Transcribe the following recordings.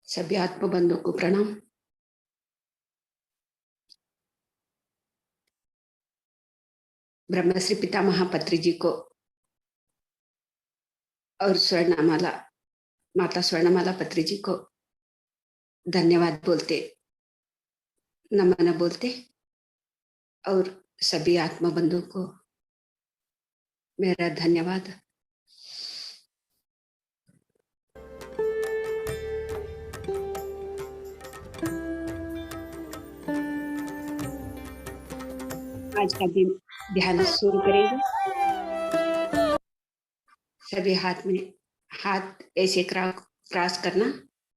सभी आत्मबंधुओं को प्रणाम। ब्रह्मश्री पितामह पत्री जी को और स्वर्णमाला माता स्वर्णमाला पत्री जी को धन्यवाद बोलते, नमन बोलते और सभी आत्मबंधुओं को मेरा धन्यवाद। आज का दिन ध्यान शुरू करेंगे। सभी हाथ ऐसे क्रॉस करना,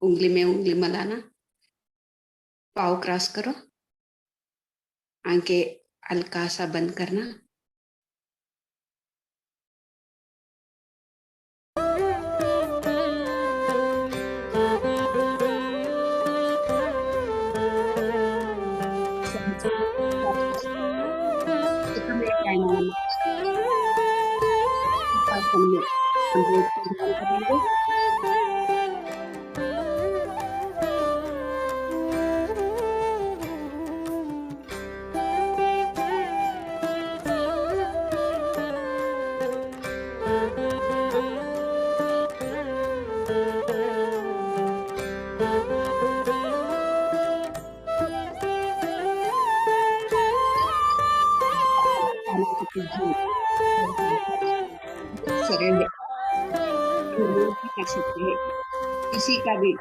उंगली में उंगली मिलाना, पाँव क्रॉस करो, आंखें हल्का सा बंद करना। हम ध्यान करेंगे। सरल है, कर सकते हैं। किसी का भी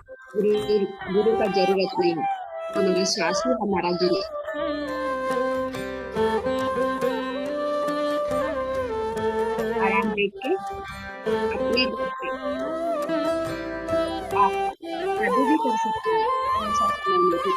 गुरु का जरूरत नहीं है। हमारा श्वास ही हमारा गुरु। आराम देख के अपने घर पे आप कभी भी कर सकते हैं। ऐसा समय में भी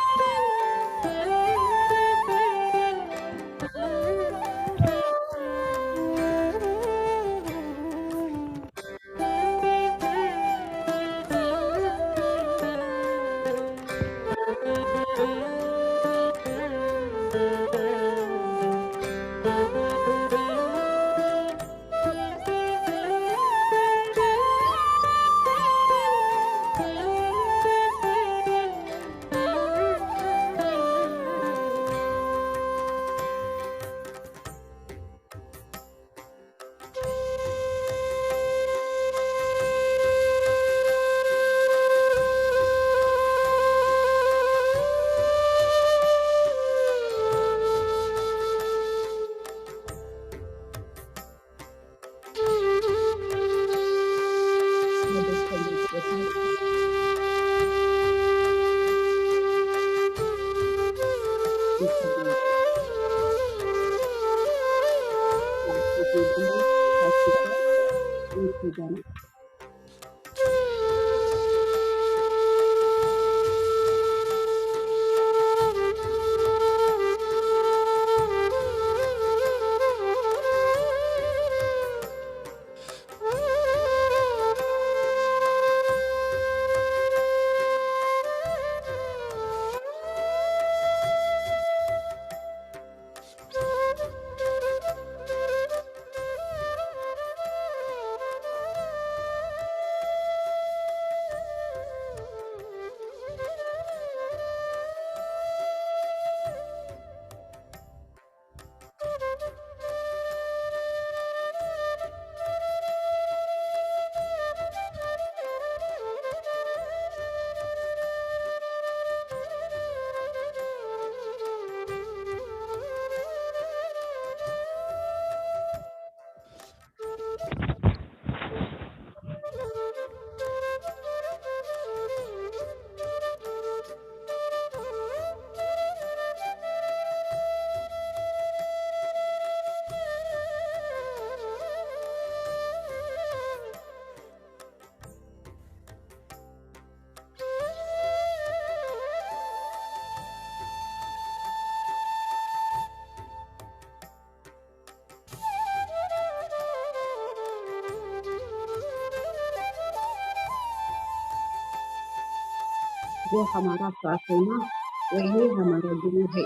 जो हमारा श्वास है ना, वही हमारा गुरु है।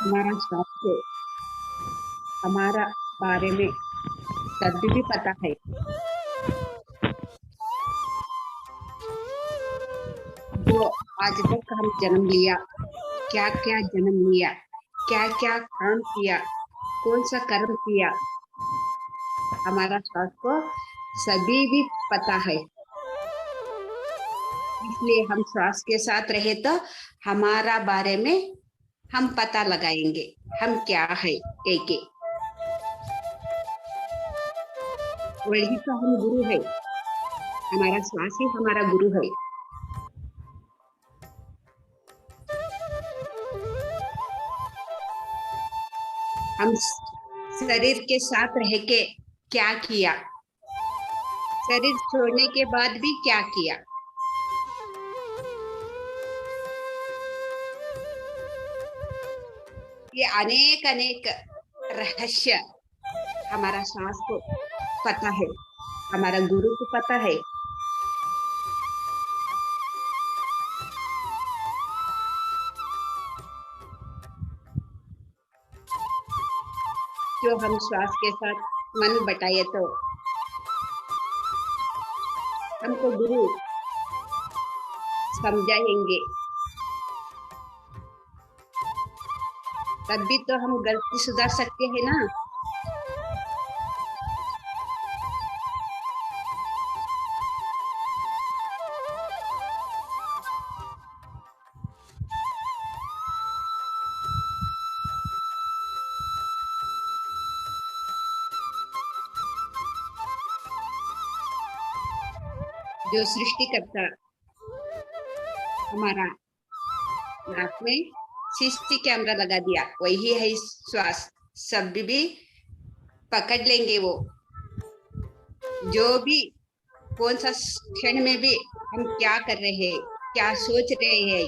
हमारा श्वास को हमारा बारे में सब भी पता है। जो आज तक हम जन्म लिया, क्या क्या जन्म लिया, क्या क्या काम किया, कौन सा कर्म किया, हमारा श्वास को सभी भी पता है। इसलिए हम श्वास के साथ रहे तो हमारा बारे में हम पता लगाएंगे, हम क्या है के। वही तो हम गुरु है, हमारा श्वास ही हमारा गुरु है। हम शरीर के साथ रह के क्या किया, शरीर छोड़ने के बाद भी क्या किया, ये अनेक अनेक रहस्य हमारा श्वास को पता है, हमारा गुरु को पता है। जो हम श्वास के साथ मन बटाए तो हमको गुरु समझाएंगे, तब भी तो हम गलती सुधार सकते हैं ना। जो सृष्टि करता हमारा नाक में सीसी कैमरा लगा दिया, वही है श्वास, सब भी पकड़ लेंगे। वो जो भी कौन सा क्षण में भी हम क्या कर रहे हैं, क्या सोच रहे हैं,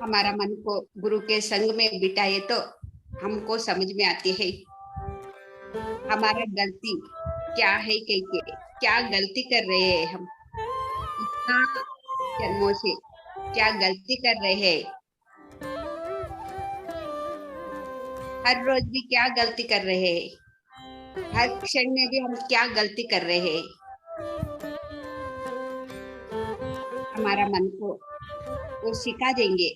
हमारा मन को गुरु के संग में बिठाए तो हमको समझ में आती है हमारा गलती क्या है, क्या गलती कर रहे हैं हम, इतना जन्मों से क्या गलती कर रहे हैं, हर रोज भी क्या गलती कर रहे हैं, हर क्षण में भी हम क्या गलती कर रहे हैं। हमारा मन को वो सिखा देंगे,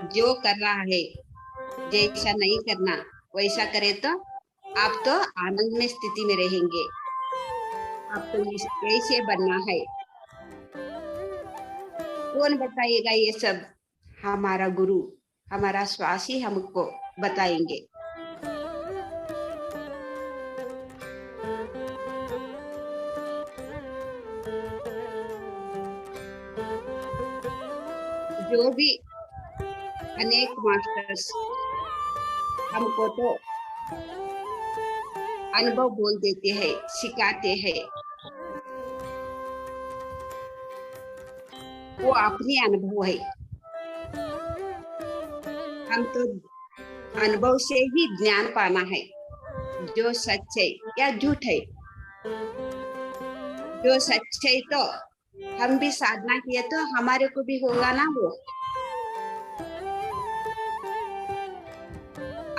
जो कर रहा है जैसा नहीं करना, वैसा करे तो आप तो आनंद में स्थिति में रहेंगे, आपको ऐसे बनना है। कौन बताएगा ये सब? हमारा गुरु, हमारा श्वास ही हमको बताएंगे। जो भी अनेक मास्टर्स हमको तो अनुभव बोल देते हैं, सिखाते हैं, वो अपनी अनुभव है। हम तो अनुभव से ही ज्ञान पाना है, जो सच है या झूठ है। जो सच है तो हम भी साधना किए तो हमारे को भी होगा ना। वो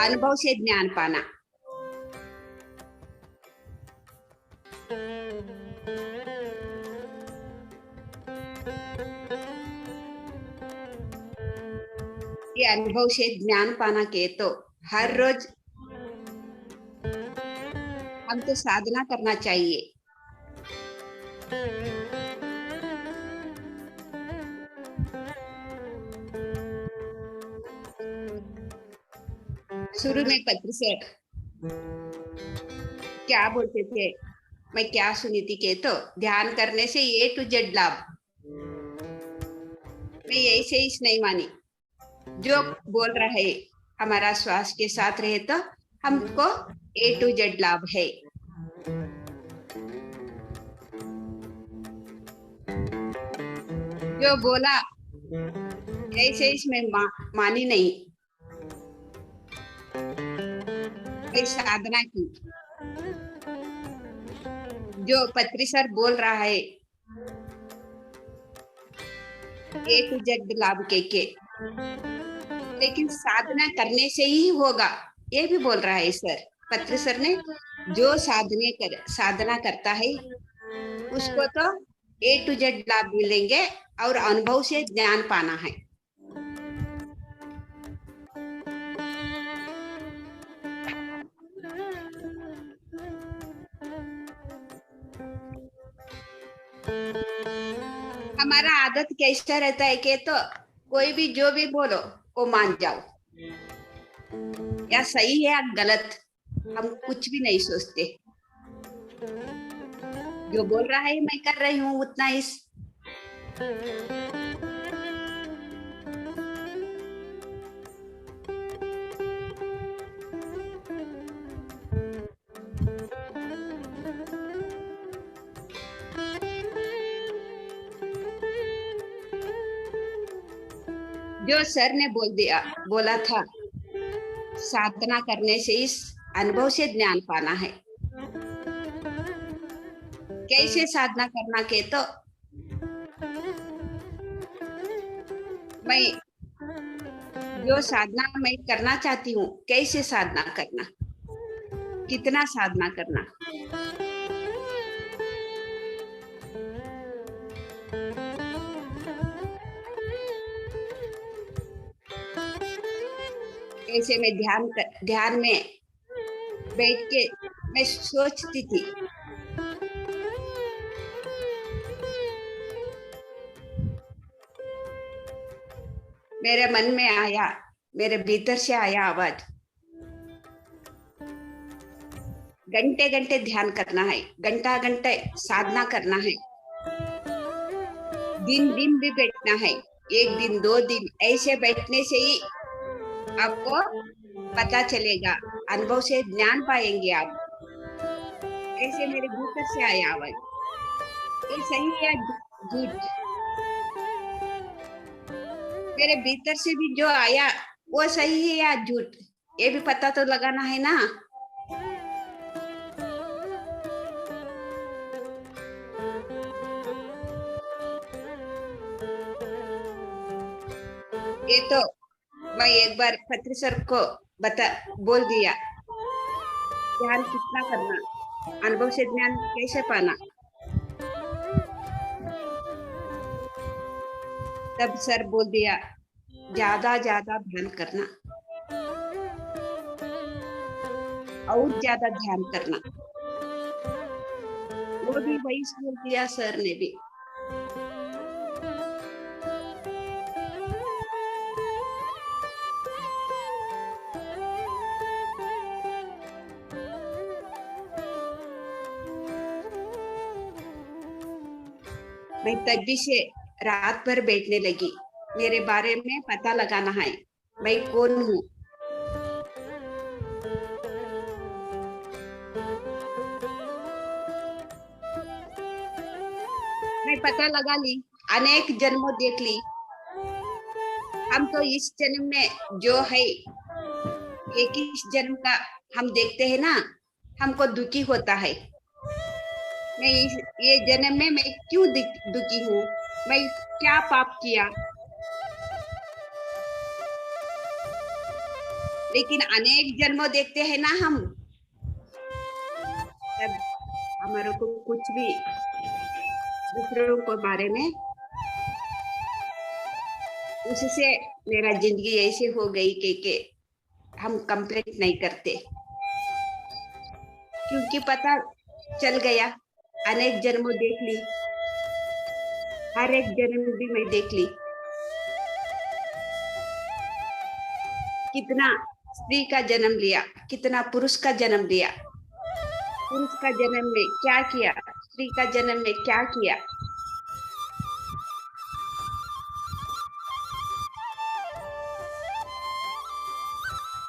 अनुभव से ज्ञान पाना। ये अनुभव से ज्ञान पाना के तो हर रोज हम तो साधना करना चाहिए। शुरू में पत्र से क्या बोलते थे, मैं क्या सुनी थी के तो ध्यान करने से A to Z लाभ। मैं ऐसे ही नहीं मानी, जो बोल रहा है हमारा श्वास के साथ रहे तो हमको A to Z लाभ है। जो बोला ऐसे इसमें मानी नहीं। भाई साधना की, जो पत्री सर बोल रहा है ए टू जेड लाभ के, लेकिन साधना करने से ही होगा, ये भी बोल रहा है सर, पत्री सर ने। जो साधना करता है उसको तो ए टू जेड लाभ मिलेंगे और अनुभव से ज्ञान पाना है। हमारा आदत कैसा रहता है कि तो कोई भी जो भी बोलो वो मान जाओ, या सही है या गलत, हम कुछ भी नहीं सोचते। जो बोल रहा है मैं कर रही हूँ उतना इस। जो सर ने बोला था साधना करने से इस अनुभव से ज्ञान पाना है। कैसे साधना करना के तो मैं जो साधना मैं करना चाहती हूँ, कैसे साधना करना, कितना साधना करना। ऐसे मैं ध्यान में बैठ के मैं सोचती थी, मेरे मन में आया, मेरे भीतर से आया आवाज, घंटे घंटे ध्यान करना है, घंटा घंटे साधना करना है, दिन दिन भी बैठना है, एक दिन 2 दिन ऐसे बैठने से ही आपको पता चलेगा, अनुभव से ज्ञान पाएंगे आप। ऐसे मेरे भीतर से आया आवाज, ये सही है झूठ। मेरे भीतर से भी जो आया वो सही है या झूठ, ये भी पता तो लगाना है ना। ये तो मैं एक बार पत्री सर को बोल दिया, ध्यान कितना करना, अनुभव से ज्ञान कैसे पाना। तब सर बोल दिया ज्यादा ज्यादा ध्यान करना और ज्यादा ध्यान करना। वो भी वही बोल दिया सर ने भी। मैं तभी से रात भर बैठने लगी, मेरे बारे में पता लगाना है, मैं कौन हूँ। मैं पता लगा ली, अनेक जन्मों देख ली। हम तो इस जन्म में जो है एक ही जन्म का हम देखते हैं ना, हमको दुखी होता है। मैं ये जन्म में मैं क्यों दुखी हूँ, मैं क्या पाप किया। लेकिन अनेक जन्मों देखते हैं ना हम, तब हमारे को कुछ भी दूसरों के बारे में, उससे मेरा जिंदगी ऐसे हो गई कि हम कंप्लेंट नहीं करते, क्योंकि पता चल गया, अनेक जन्मों देख ली, हर एक जन्म भी मैं देख ली। कितना स्त्री का जन्म लिया, कितना पुरुष का जन्म लिया, पुरुष का जन्म में क्या किया, स्त्री का जन्म में क्या किया।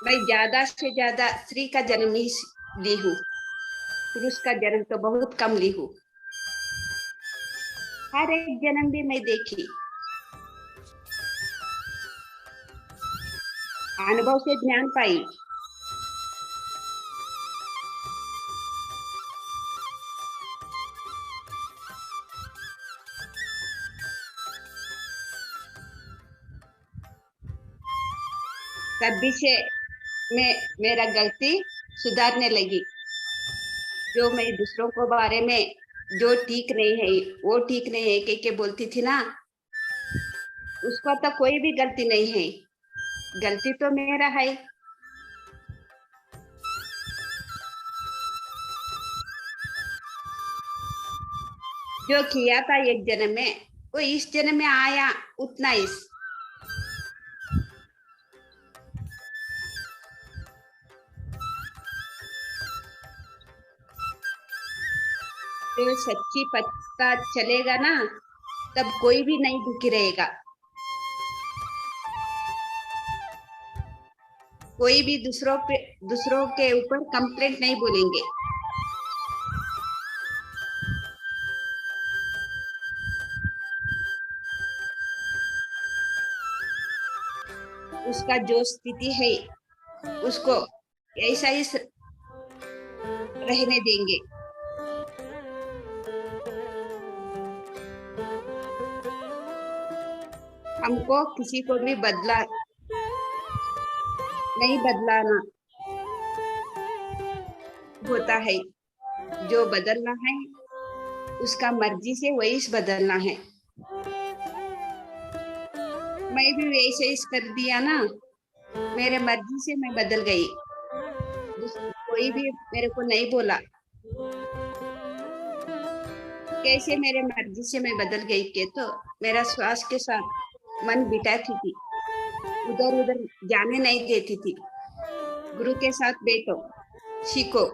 मैं ज्यादा से ज्यादा स्त्री का जन्म ही ली हूँ, पुरुष का जन्म तो बहुत कम ली हूँ। हर एक जन्म भी मैं देखी, अनुभव से ज्ञान पाई। तभी से मैं मेरा गलती सुधारने लगी। जो मैं दूसरों को बारे में जो ठीक नहीं है, वो ठीक नहीं है के बोलती थी ना, उसका तो कोई भी गलती नहीं है। गलती तो मेरा है। जो किया था एक जन्म में, वो इस जन्म में आया उतना इस। जो सच्ची पता चलेगा ना, तब कोई भी नहीं दुखी रहेगा। कोई भी दूसरों के ऊपर कंप्लेंट नहीं बोलेंगे। उसका जो स्थिति है, उसको ऐसा ही रहने देंगे। हमको किसी को भी नहीं बदलाना होता है। जो बदलना है, उसका मर्जी से वही बदलना है। मैं भी वैसे ही कर दिया ना, मेरे मर्जी से मैं बदल गई। कोई भी मेरे को नहीं बोला कैसे मेरे मर्जी से मैं बदल गई के, तो मेरा श्वास के साथ मन बिठाती थी, उधर उधर जाने नहीं देती थी। गुरु के साथ बैठो, सीखो,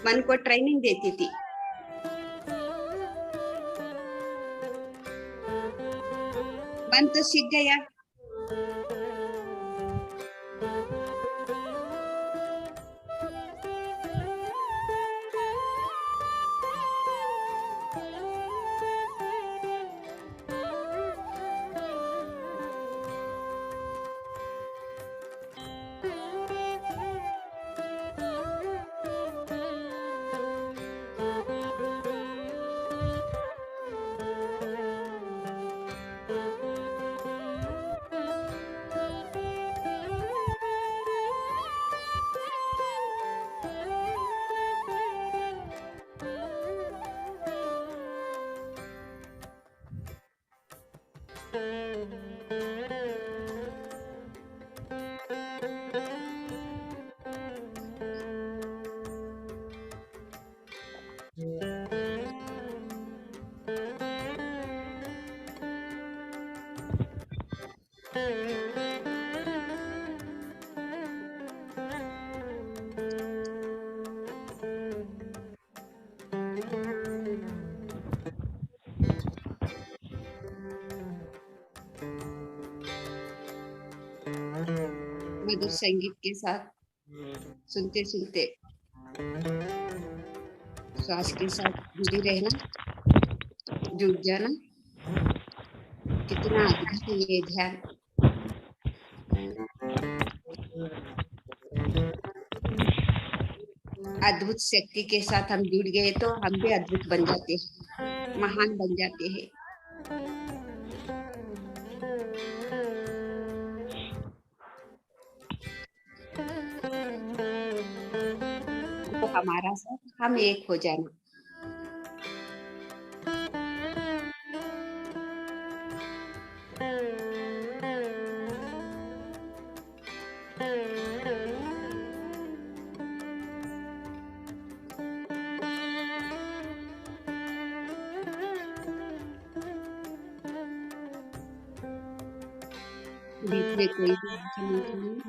मन को ट्रेनिंग देती थी। मन तो सीख गया। मधुर संगीत के साथ सुनते सुनते श्वास के साथ जुड़ी रहना, जुड़ जाना। कितना अद्भुत है ये ध्यान। अद्भुत शक्ति के साथ हम जुड़ गए तो हम भी अद्भुत बन जाते हैं, महान बन जाते हैं। वो हमारा साथ, हम एक हो जाना। बीच में कोई भी आंखें नहीं खोलनी।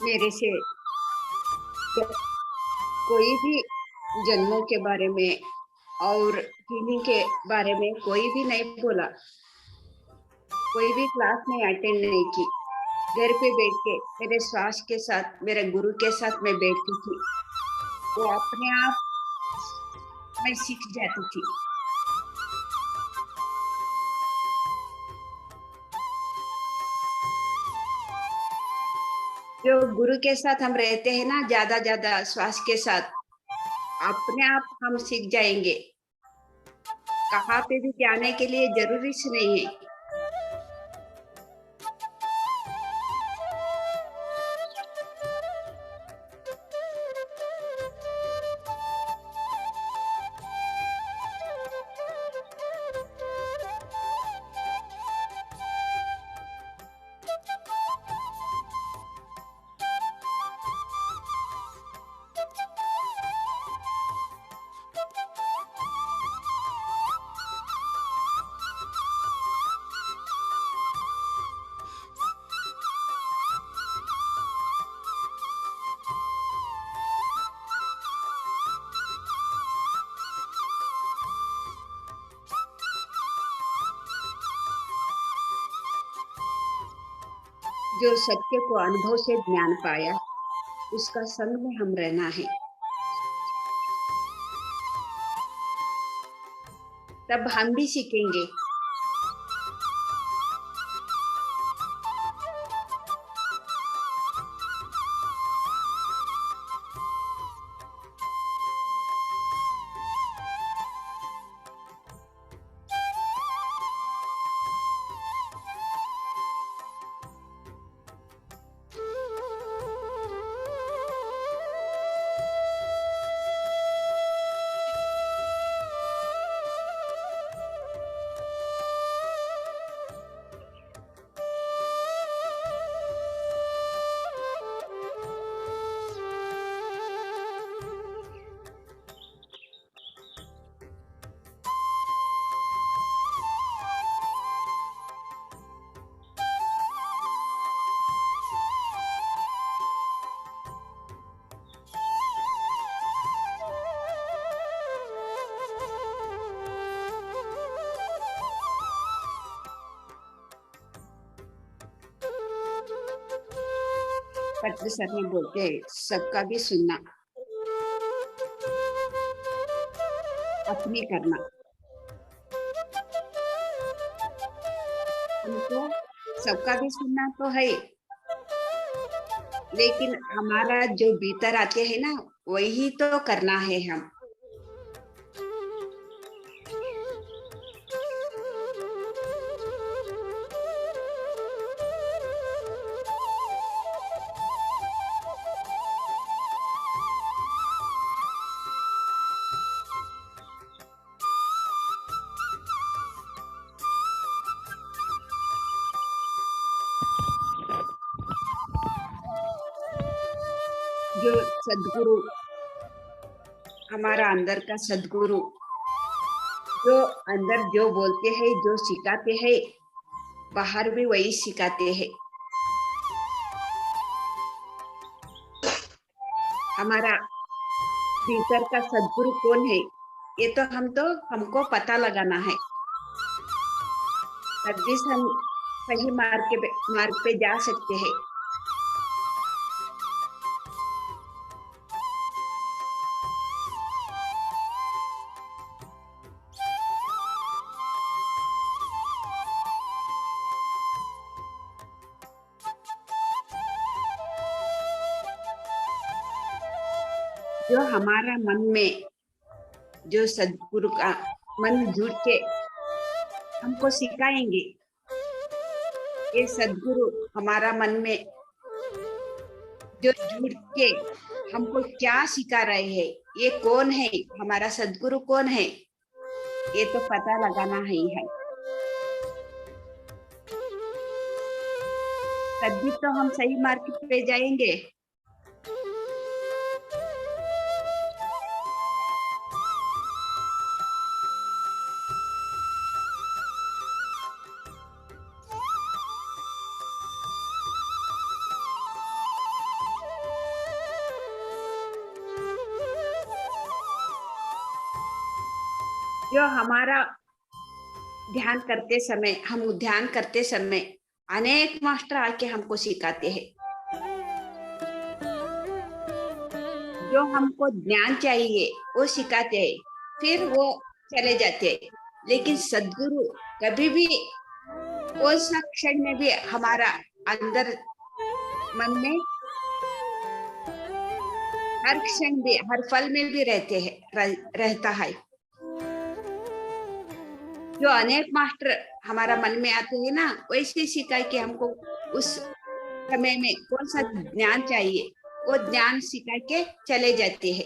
मेरे से कोई भी जन्मों के बारे में और हीलिंग के बारे में कोई भी नहीं बोला, कोई भी क्लास में अटेंड नहीं की। घर पे बैठ के मेरे श्वास के साथ, मेरे गुरु के साथ मैं बैठती थी। वो अपने आप मैं सीख जाती थी। जो गुरु के साथ हम रहते हैं ना, ज़्यादा श्वास के साथ, अपने आप हम सीख जाएँगे। कहाँ पे भी जाने के लिए ज़रूरी से नहीं है। जो सत्य को अनुभव से ज्ञान पाया, उसका संग में हम रहना है। तब हम भी सीखेंगे। पत्र सर ने बोलते हैं, सबका भी सुनना, अपनी करना। हमको सबका भी सुनना तो है, लेकिन हमारा जो भीतर आते हैं ना, वही तो करना है हम। जो सद्गुरु, हमारा अंदर का सद्गुरु, जो अंदर जो बोलते हैं, जो सिखाते हैं, बाहर भी वही सिखाते हैं। हमारा भीतर का सद्गुरु कौन है, ये तो हमको पता लगाना है। तभी हम सही मार्ग पे जा सकते हैं। जो हमारा मन में, जो सद्गुरु का मन जुड़ के हमको सिखाएंगे, ये सद्गुरु हमारा मन में जो जुड़ के हमको क्या सिखा रहे हैं, ये कौन है, हमारा सद्गुरु कौन है, ये तो पता लगाना ही है। तभी तो हम सही मार्ग पे जाएंगे। जो हमारा हम ध्यान करते समय अनेक मास्टर आके हमको सिखाते हैं। जो हमको ज्ञान चाहिए वो सिखाते हैं, फिर वो चले जाते हैं। लेकिन सद्गुरु कभी भी कोई सा क्षण में भी हमारा अंदर मन में हर क्षण भी हर पल में भी रहता है। जो अनेक मास्टर हमारा मन में आते हैं ना, वैसे सिखाए कि हमको उस समय में कौन सा ज्ञान चाहिए, वो ज्ञान सिखा के चले जाते हैं।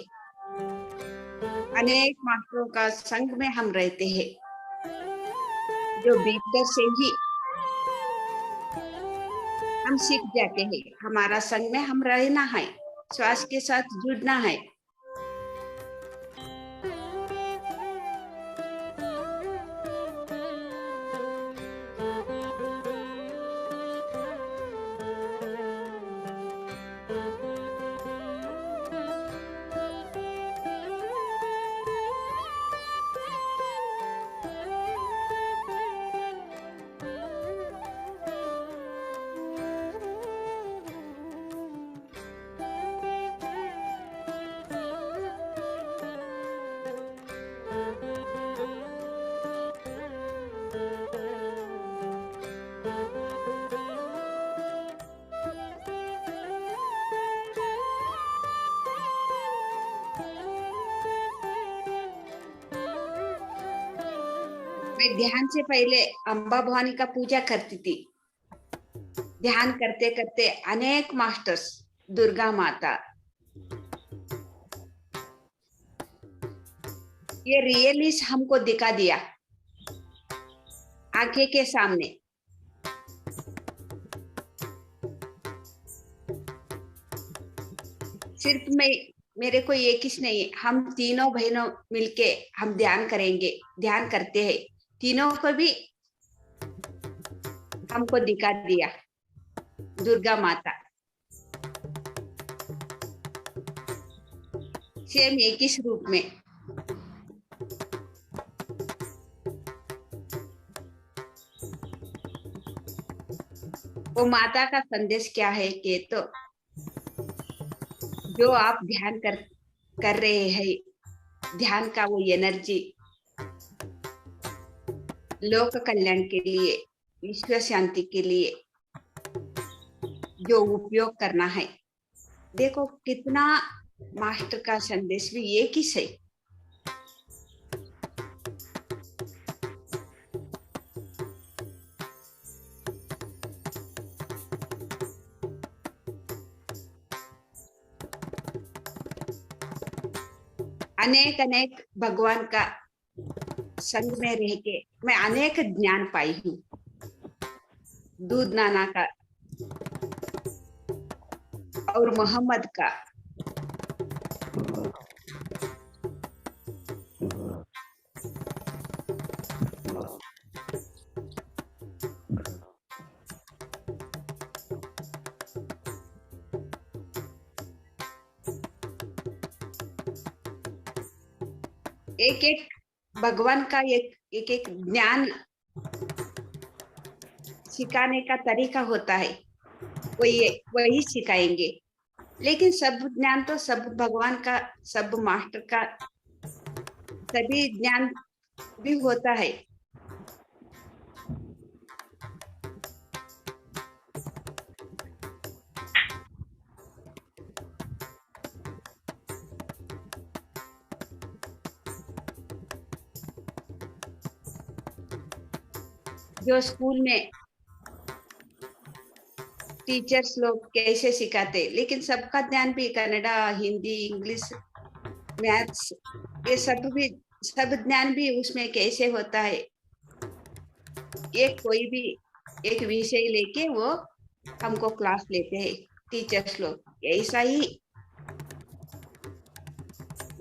अनेक मास्टरों का संग में हम रहते हैं, जो भीतर से ही हम सीख जाते हैं। हमारा संग में हम रहना है, श्वास के साथ जुड़ना है। मैं ध्यान से पहले अम्बा भवानी का पूजा करती थी। ध्यान करते करते अनेक मास्टर्स, दुर्गा माता, ये रियली हमको दिखा दिया आंखें के सामने। सिर्फ मैं, मेरे को एक ही नहीं है, हम तीनों बहनों मिलके हम ध्यान करेंगे, ध्यान करते हैं। तीनों को भी हमको दिखा दिया दुर्गा माता, सेम एक ही रूप में। वो माता का संदेश क्या है कि तो जो आप ध्यान कर रहे हैं, ध्यान का वो एनर्जी लोक कल्याण के लिए, विश्व शांति के लिए जो उपयोग करना है। देखो कितना मास्टर का संदेश भी एक ही है। अनेक अनेक भगवान का संग में रह के मैं अनेक ज्ञान पाई हूँ। दूध नाना का और मोहम्मद का, एक एक भगवान का एक एक ज्ञान सिखाने का तरीका होता है, वही सिखाएंगे। लेकिन सब ज्ञान तो सब भगवान का, सब मास्टर का सभी ज्ञान भी होता है। जो स्कूल में टीचर्स लोग कैसे सिखाते, लेकिन सबका ध्यान भी कन्नड़ा, हिंदी, इंग्लिश, मैथ्स, ये सब ज्ञान भी उसमें कैसे होता है। एक कोई भी एक विषय लेके वो हमको क्लास लेते हैं टीचर्स लोग, ऐसा ही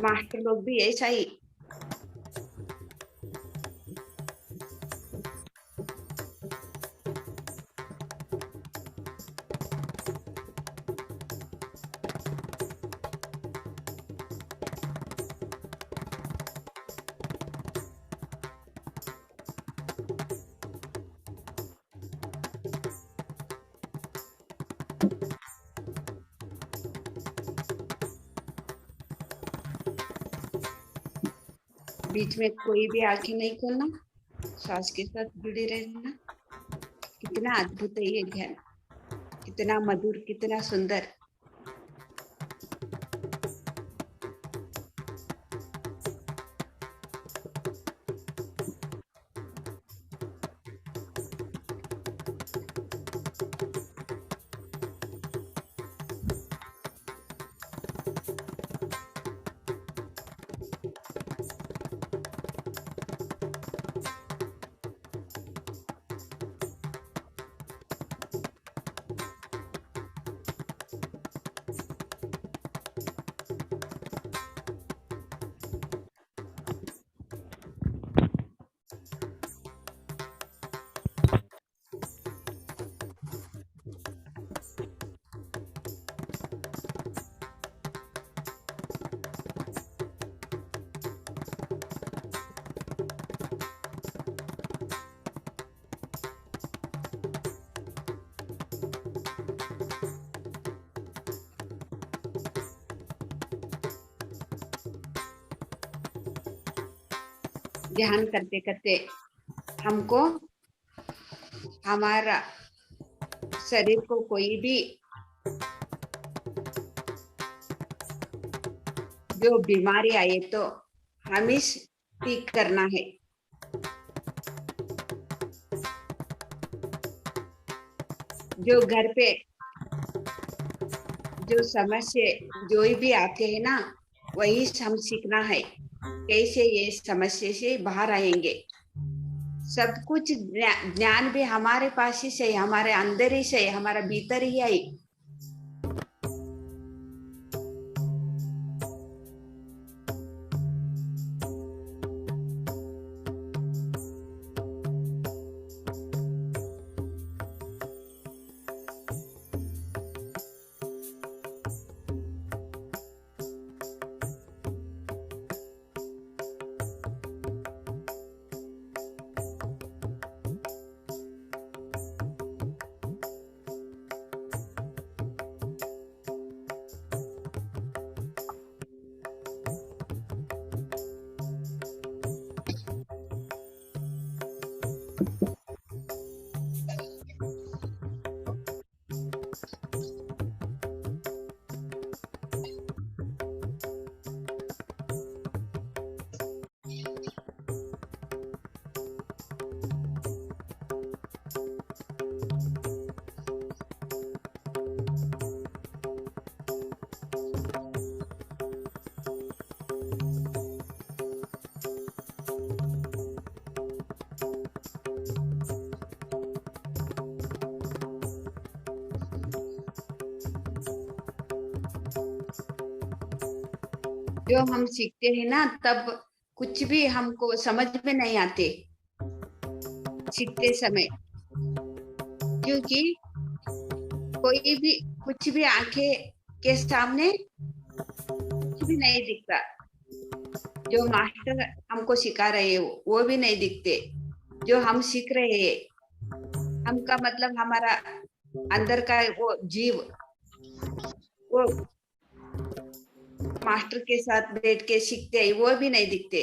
मास्टर लोग भी ऐसा ही। बीच में कोई भी आंखें नहीं खोलना, श्वास के साथ जुड़े रहना। कितना अद्भुत है ये ध्यान, कितना मधुर, कितना सुंदर। ध्यान करते करते हमको हमारा शरीर को कोई भी जो बीमारी आए तो हमें ठीक करना है। जो घर पे जो समस्या जो भी आते हैं ना, वही हम सीखना है कैसे ये समस्या से बाहर आएंगे। सब कुछ ज्ञान भी हमारे पास ही से, हमारे अंदर ही से, हमारा भीतर ही है। जो हम सीखते हैं ना, तब कुछ भी हमको समझ में नहीं आते सीखते समय, क्योंकि कोई भी कुछ भी आंखें के सामने कुछ भी नहीं दिखता। जो मास्टर हमको सिखा रहे हैं वो भी नहीं दिखते। जो हम सीख रहे हैं, हमका मतलब हमारा अंदर का वो जीव, वो मास्टर के साथ बैठ के सीखते हैं, वो भी नहीं दिखते।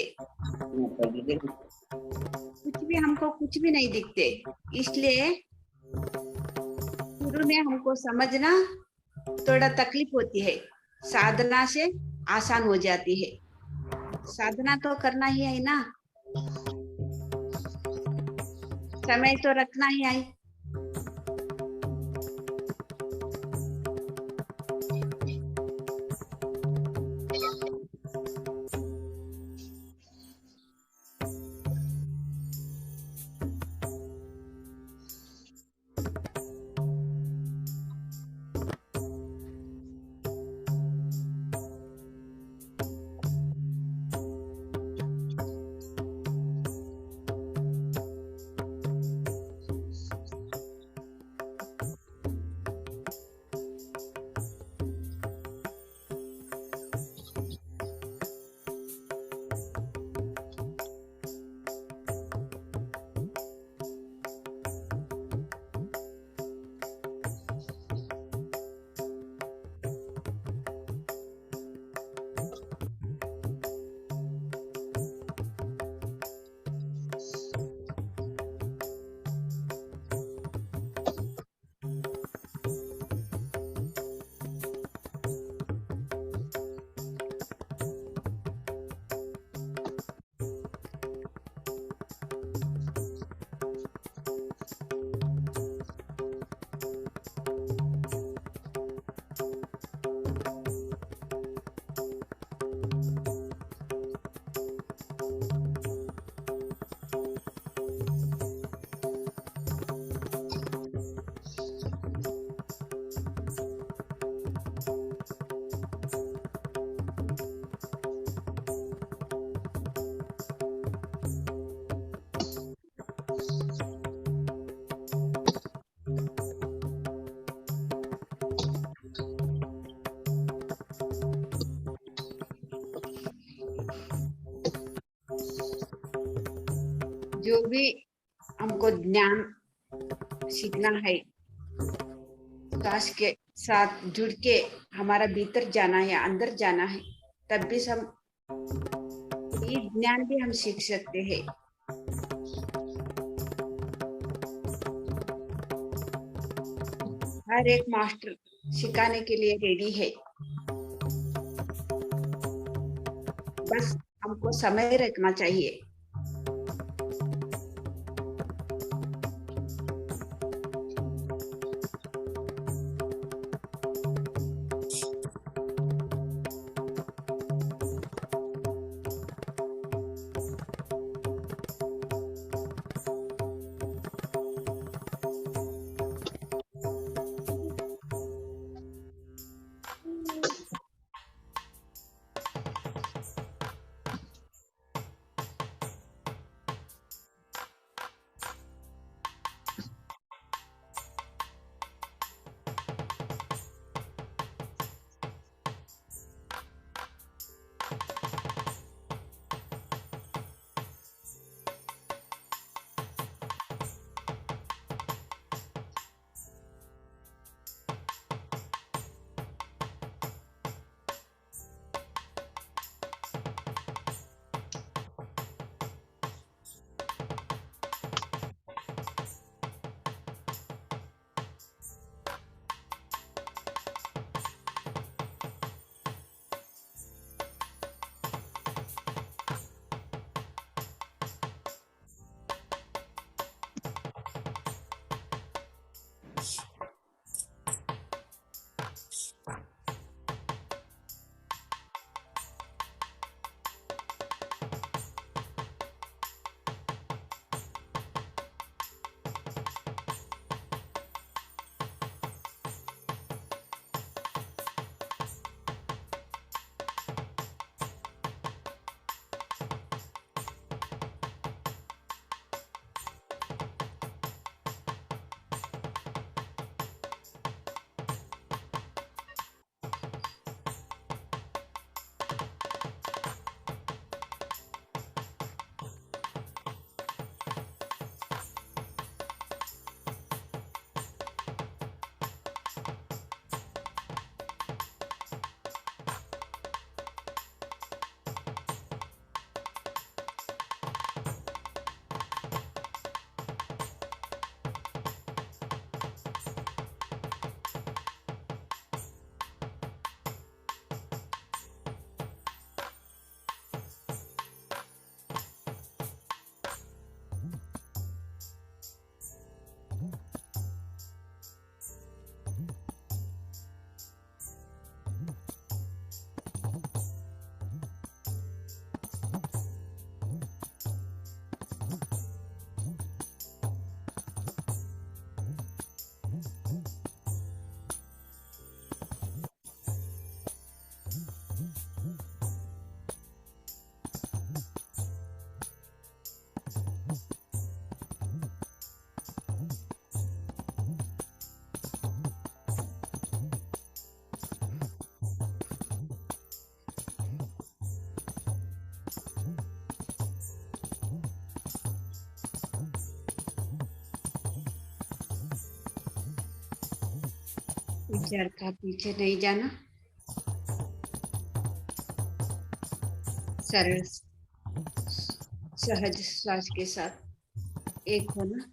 कुछ भी हमको कुछ भी नहीं दिखते। इसलिए शुरू में हमको समझना थोड़ा तकलीफ होती है, साधना से आसान हो जाती है। साधना तो करना ही है ना, समय तो रखना ही है। जो भी हमको ज्ञान सीखना है, श्वास के साथ जुड़ के हमारा भीतर जाना है, अंदर जाना है, तब भी हम ये ज्ञान भी हम सीख सकते हैं। हर एक मास्टर सिखाने के लिए रेडी है, बस हमको समय रखना चाहिए। विचार का पीछे नहीं जाना, सरल सहज श्वास के साथ एक होना।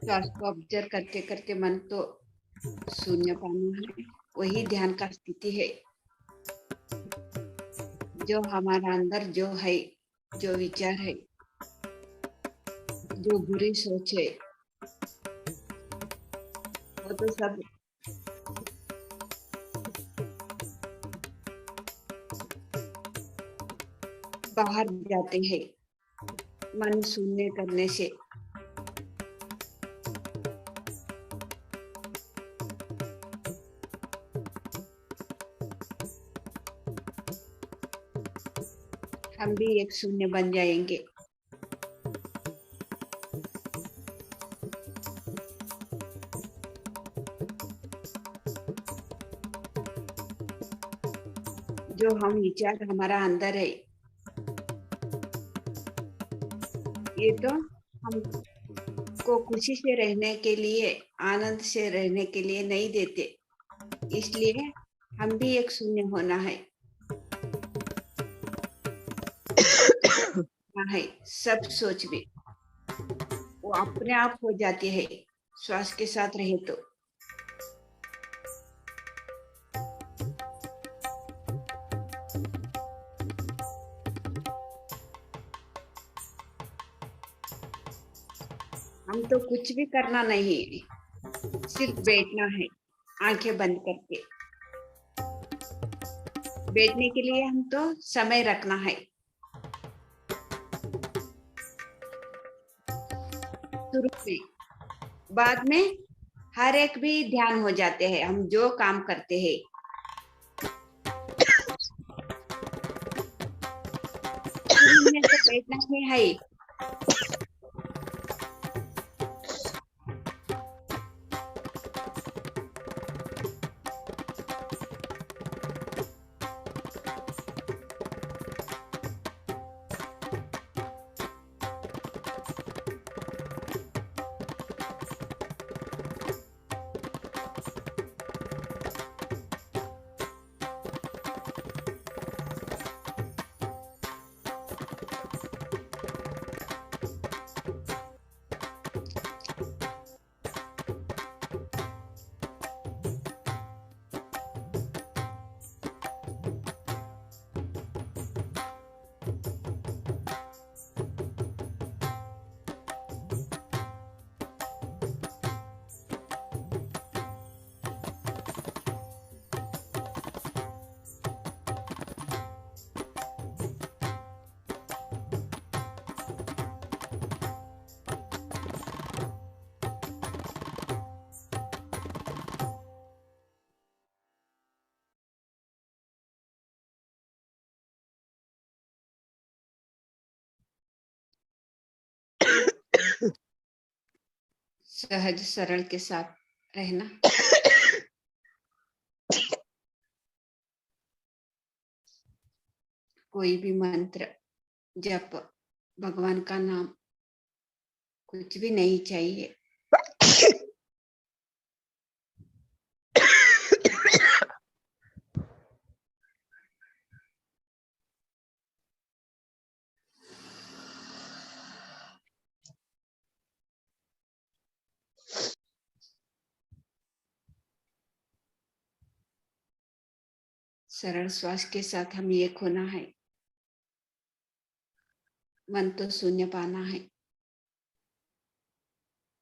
श्वास को ऑब्जर्व करते करते मन तो शून्य पाना है, वही ध्यान का स्थिति है। जो हमारा अंदर जो है, जो विचार है, जो बुरी सोच है, वो तो सब बाहर जाते हैं मन शून्य करने से। हम भी एक शून्य बन जाएंगे। जो हम विचार हमारा अंदर है, ये तो हमको खुशी से रहने के लिए, आनंद से रहने के लिए नहीं देते। इसलिए हम भी एक शून्य होना है। हाँ है, सब सोच में वो अपने आप हो जाती है, श्वास के साथ रहे तो। हम तो कुछ भी करना नहीं है, सिर्फ बैठना है, आंखें बंद करके। बैठने के लिए हम तो समय रखना है। शुरू में, बाद में हर एक भी ध्यान हो जाते हैं, हम जो काम करते हैं। शुरू में तो बैठना ही है। सहज सरल के साथ रहना। कोई भी मंत्र, जप, भगवान का नाम, कुछ भी नहीं चाहिए। सरल श्वास के साथ हम एक होना है, मन तो शून्य पाना है।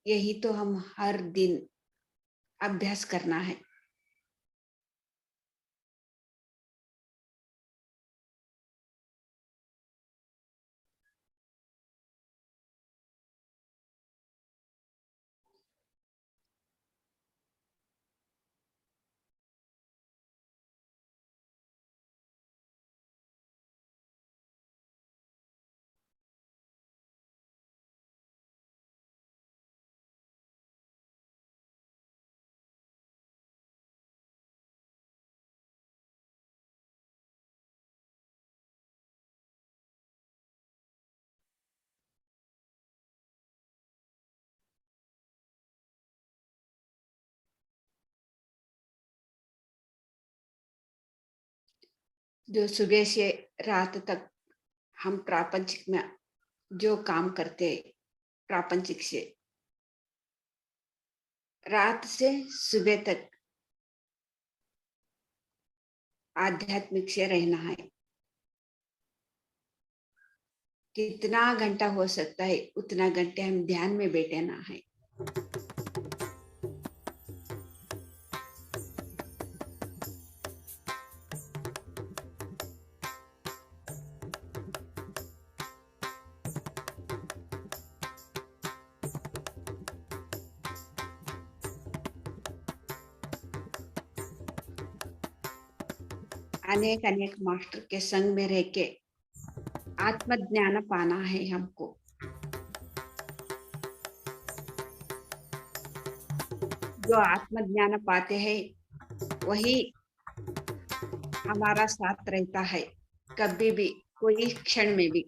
यही तो हम हर दिन अभ्यास करना है। जो सुबह से रात तक हम प्रापंचिक में जो काम करते हैं, प्रापंचिक से रात से सुबह तक आध्यात्मिक से रहना है। कितना घंटा हो सकता है उतना घंटे हम ध्यान में बैठना है। अनेक अनेक मास्टर के संग में रह के आत्मज्ञान पाना है हमको। जो आत्मज्ञान पाते हैं वही हमारा साथ रहता है, कभी भी, कोई क्षण में भी।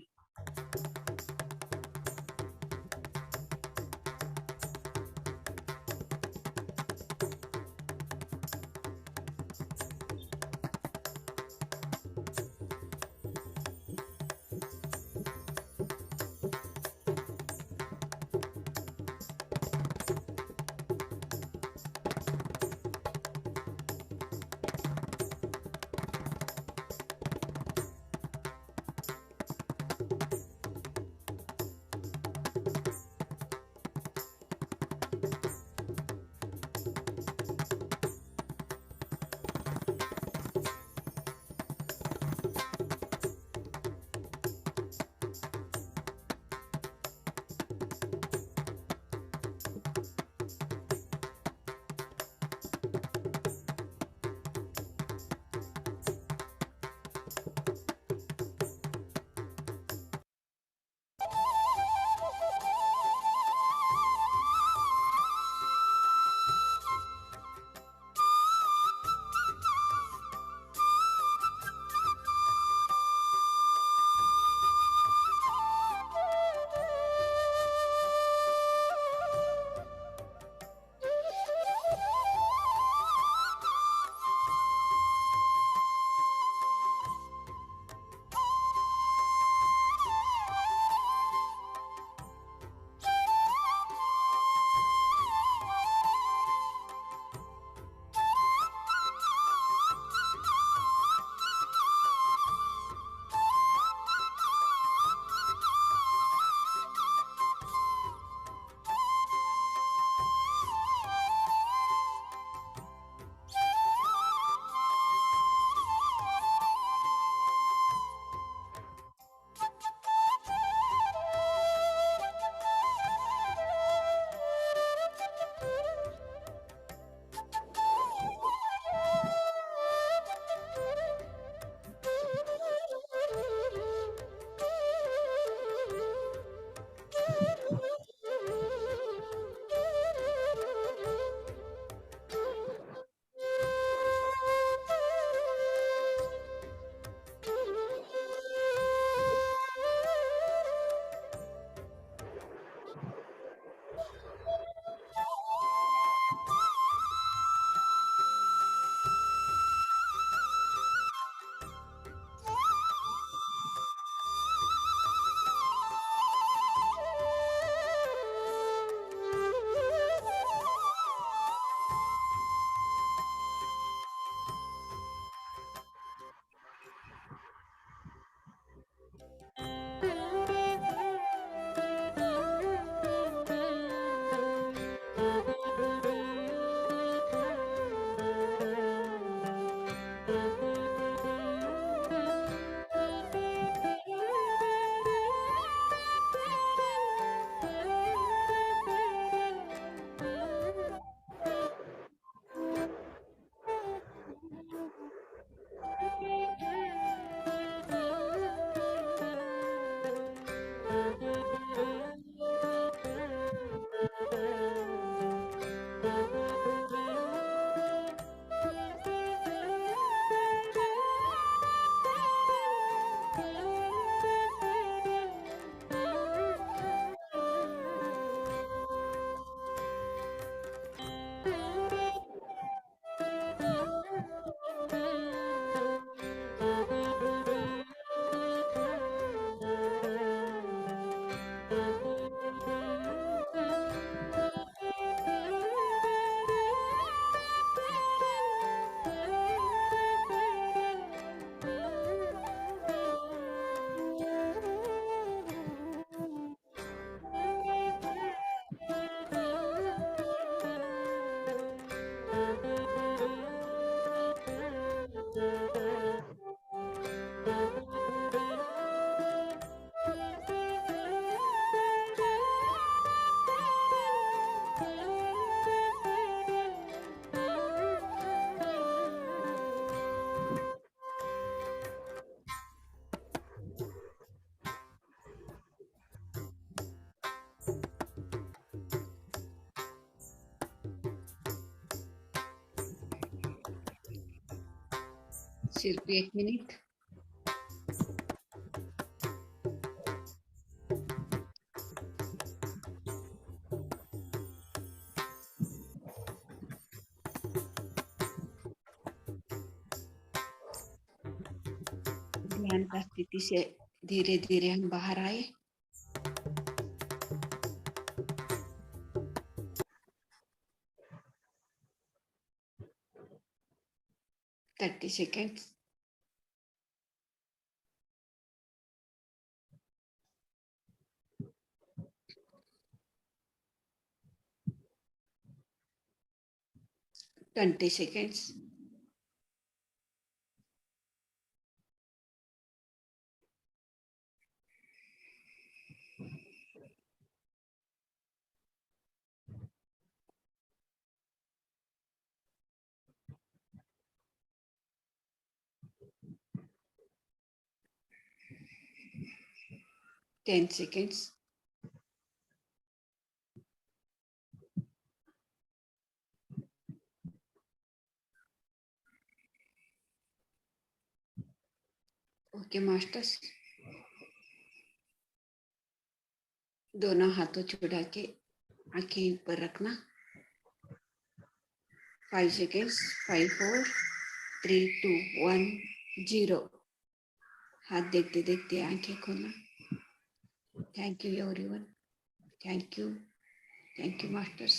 सिर्फ 1 मिनट। ध्यान का स्थिति से धीरे धीरे हम बाहर आए। Thirty seconds. Twenty seconds. 10 seconds. Okay masters, दोनों हाथों छुड़ा के आंखें ऊपर रखना। 5 seconds. 5, 4, 3, 2, 1, 0। हाथ देखते देखते आंखें खोलना। Thank you everyone. Thank you masters.